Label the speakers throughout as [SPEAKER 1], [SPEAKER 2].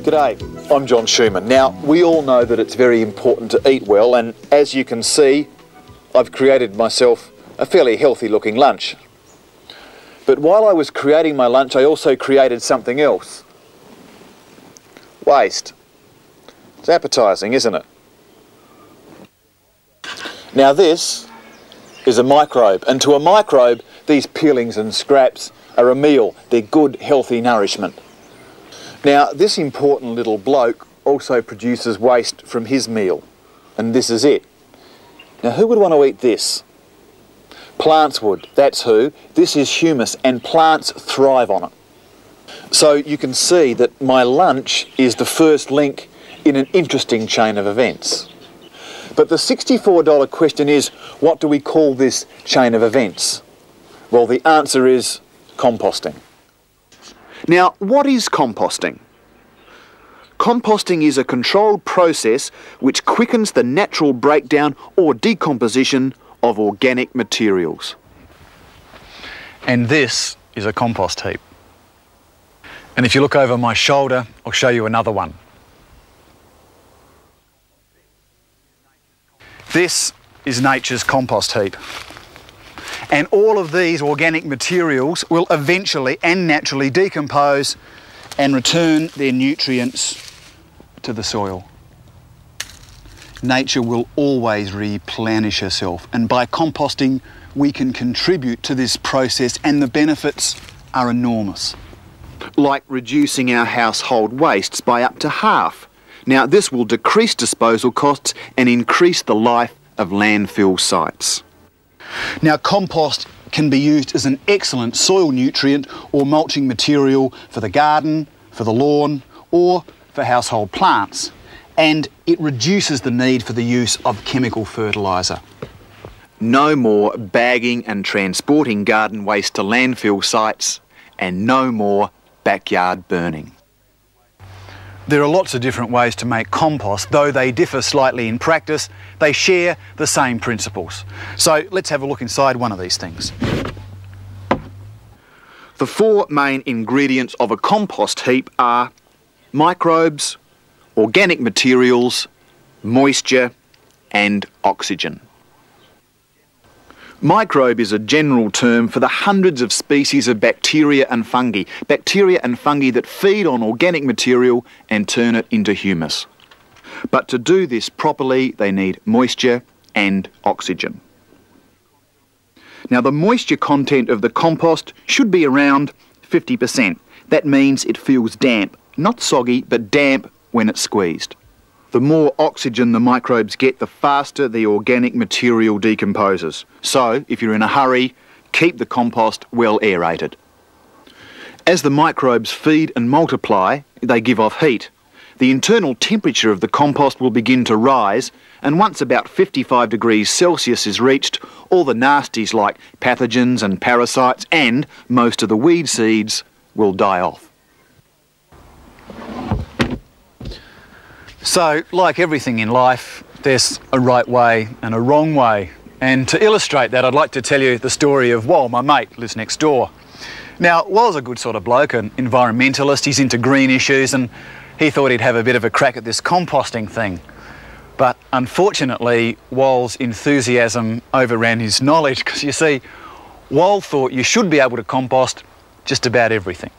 [SPEAKER 1] G'day, I'm John Schumann. Now, we all know that it's very important to eat well, and as you can see, I've created myself a fairly healthy looking lunch. But while I was creating my lunch, I also created something else. Waste. It's appetising, isn't it? Now this is a microbe, and to a microbe, these peelings and scraps are a meal. They're good, healthy nourishment. Now, this important little bloke also produces waste from his meal, and this is it. Now, who would want to eat this? Plants would, that's who. This is humus, and plants thrive on it. So you can see that my lunch is the first link in an interesting chain of events. But the $64 question is, what do we call this chain of events? Well, the answer is composting. Now, what is composting? Composting is a controlled process which quickens the natural breakdown or decomposition of organic materials.
[SPEAKER 2] And this is a compost heap. And if you look over my shoulder, I'll show you another one. This is nature's compost heap. And all of these organic materials will eventually and naturally decompose and return their nutrients to the soil. Nature will always replenish herself, and by composting we can contribute to this process, and the benefits are enormous.
[SPEAKER 1] Like reducing our household wastes by up to half. Now this will decrease disposal costs and increase the life of landfill sites.
[SPEAKER 2] Now, compost can be used as an excellent soil nutrient or mulching material for the garden, for the lawn, or for household plants, and it reduces the need for the use of chemical fertiliser.
[SPEAKER 1] No more bagging and transporting garden waste to landfill sites, and no more backyard burning.
[SPEAKER 2] There are lots of different ways to make compost. Though they differ slightly in practice, they share the same principles. So let's have a look inside one of these things.
[SPEAKER 1] The four main ingredients of a compost heap are microbes, organic materials, moisture, and oxygen. Microbe is a general term for the hundreds of species of bacteria and fungi that feed on organic material and turn it into humus. But to do this properly, they need moisture and oxygen. Now, the moisture content of the compost should be around 50%. That means it feels damp, not soggy, but damp when it's squeezed. The more oxygen the microbes get, the faster the organic material decomposes. So, if you're in a hurry, keep the compost well aerated. As the microbes feed and multiply, they give off heat. The internal temperature of the compost will begin to rise, and once about 55 degrees Celsius is reached, all the nasties like pathogens and parasites and most of the weed seeds will die off.
[SPEAKER 2] So, like everything in life, there's a right way and a wrong way. And to illustrate that, I'd like to tell you the story of Wal, my mate, lives next door. Now, Wal's a good sort of bloke, an environmentalist, he's into green issues, and he thought he'd have a bit of a crack at this composting thing. But unfortunately, Wal's enthusiasm overran his knowledge, because you see, Wal thought you should be able to compost just about everything.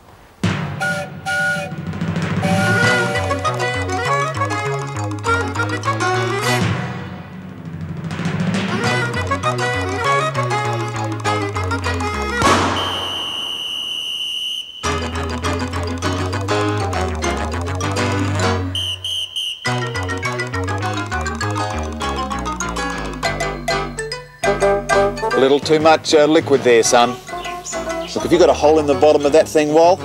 [SPEAKER 1] A little too much liquid there, son. Look, have you got a hole in the bottom of that thing, Wal?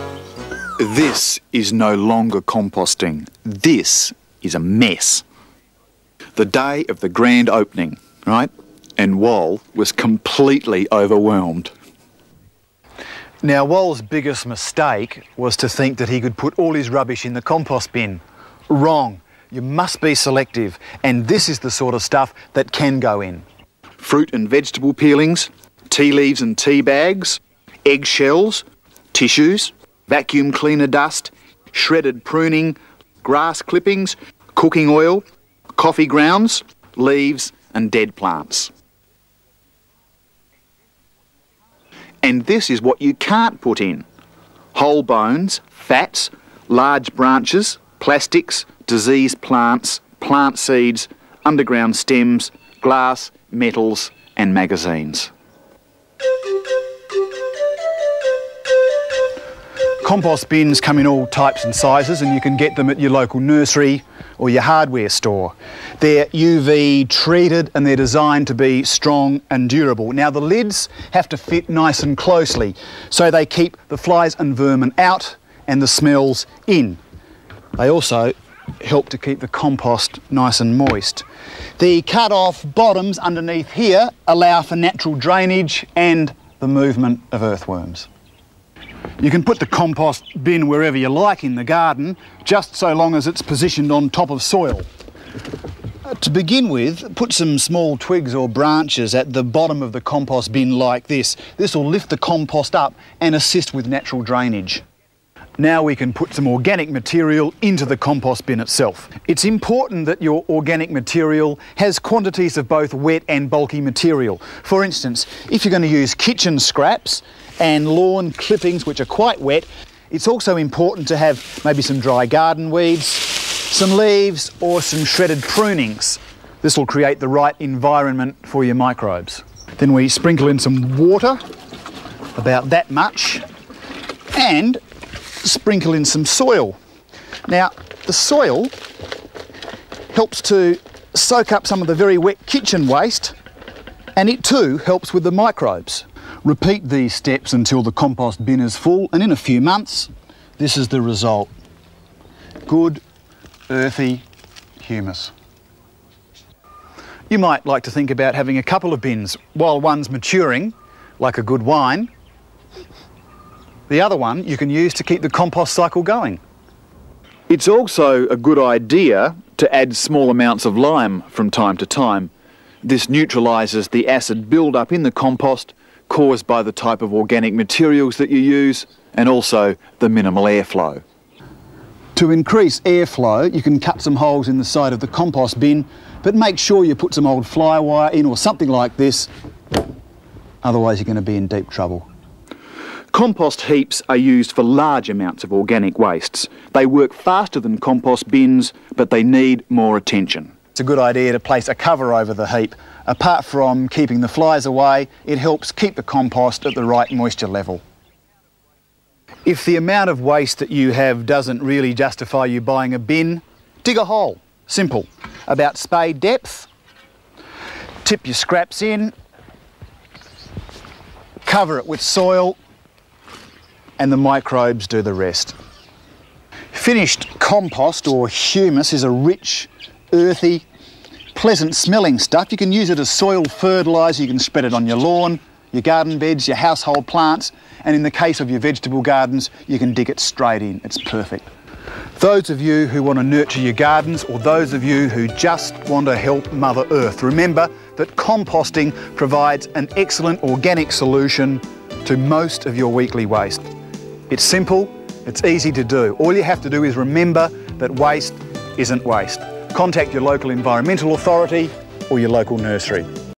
[SPEAKER 1] This is no longer composting. This is a mess. The day of the grand opening, right? And Wal was completely overwhelmed.
[SPEAKER 2] Now, Wal's biggest mistake was to think that he could put all his rubbish in the compost bin. Wrong. You must be selective, and this is the sort of stuff that can go in.
[SPEAKER 1] Fruit and vegetable peelings, tea leaves and tea bags, eggshells, tissues, vacuum cleaner dust, shredded pruning, grass clippings, cooking oil, coffee grounds, leaves and dead plants. And this is what you can't put in: whole bones, fats, large branches, plastics, diseased plants, plant seeds, underground stems, glass, metals and magazines.
[SPEAKER 2] Compost bins come in all types and sizes, and you can get them at your local nursery or your hardware store. They're UV treated and they're designed to be strong and durable. Now the lids have to fit nice and closely so they keep the flies and vermin out and the smells in. They also help to keep the compost nice and moist. The cut-off bottoms underneath here allow for natural drainage and the movement of earthworms. You can put the compost bin wherever you like in the garden, just so long as it's positioned on top of soil. To begin with, put some small twigs or branches at the bottom of the compost bin like this. This will lift the compost up and assist with natural drainage. Now we can put some organic material into the compost bin itself. It's important that your organic material has quantities of both wet and bulky material. For instance, if you're going to use kitchen scraps and lawn clippings which are quite wet, it's also important to have maybe some dry garden weeds, some leaves or some shredded prunings. This will create the right environment for your microbes. Then we sprinkle in some water, about that much, and sprinkle in some soil. Now the soil helps to soak up some of the very wet kitchen waste, and it too helps with the microbes. Repeat these steps until the compost bin is full, and in a few months this is the result. Good earthy humus. You might like to think about having a couple of bins. While one's maturing, like a good wine, the other one you can use to keep the compost cycle going.
[SPEAKER 1] It's also a good idea to add small amounts of lime from time to time. This neutralises the acid build-up in the compost caused by the type of organic materials that you use, and also the minimal airflow.
[SPEAKER 2] To increase airflow, you can cut some holes in the side of the compost bin, but make sure you put some old fly wire in or something like this, otherwise you're going to be in deep trouble.
[SPEAKER 1] Compost heaps are used for large amounts of organic wastes. They work faster than compost bins, but they need more attention.
[SPEAKER 2] It's a good idea to place a cover over the heap. Apart from keeping the flies away, it helps keep the compost at the right moisture level. If the amount of waste that you have doesn't really justify you buying a bin, dig a hole. Simple. About spade depth. Tip your scraps in. Cover it with soil, and the microbes do the rest. Finished compost or humus is a rich, earthy, pleasant smelling stuff. You can use it as soil fertiliser, you can spread it on your lawn, your garden beds, your household plants, and in the case of your vegetable gardens, you can dig it straight in. It's perfect. Those of you who want to nurture your gardens, or those of you who just want to help Mother Earth, remember that composting provides an excellent organic solution to most of your weekly waste. It's simple, it's easy to do. All you have to do is remember that waste isn't waste. Contact your local environmental authority or your local nursery.